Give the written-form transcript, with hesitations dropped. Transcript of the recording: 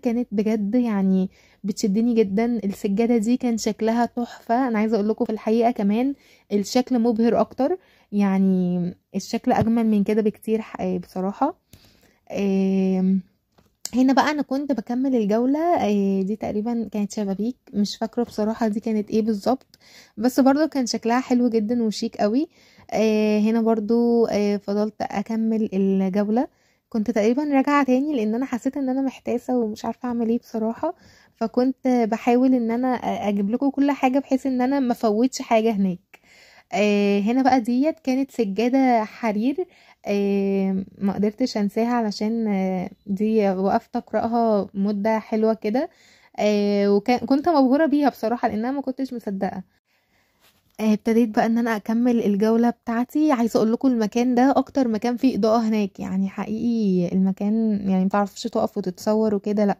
كانت بجد يعني بتشدني جدا. السجادة دي كان شكلها تحفة، انا عايزة اقول لكم في الحقيقة كمان الشكل مبهر اكتر، يعني الشكل اجمل من كده بكتير بصراحة. آم، هنا بقى انا كنت بكمل الجولة. دي تقريبا كانت شبابيك، مش فاكرة بصراحة دي كانت ايه بالظبط، بس برضو كان شكلها حلو جدا وشيك قوي. هنا برضو فضلت اكمل الجولة. كنت تقريبا راجعة تاني لان انا حسيت ان انا محتاسة ومش عارفة اعمل ايه بصراحة، فكنت بحاول ان انا اجيب لكم كل حاجة بحيث ان انا ما فوتش حاجة هناك. هنا بقى ديت كانت سجادة حرير. ما قدرتش انساها علشان دي وقفت اقراها مدة حلوة كده. وكنت مبهورة بيها بصراحة لانها ما كنتش مصدقة. ابتديت بقى ان انا اكمل الجولة بتاعتي. عايزة اقول لكم المكان ده اكتر مكان فيه اضاءة هناك، يعني حقيقي المكان يعني متعرفش تقف وتتصور وكده، لا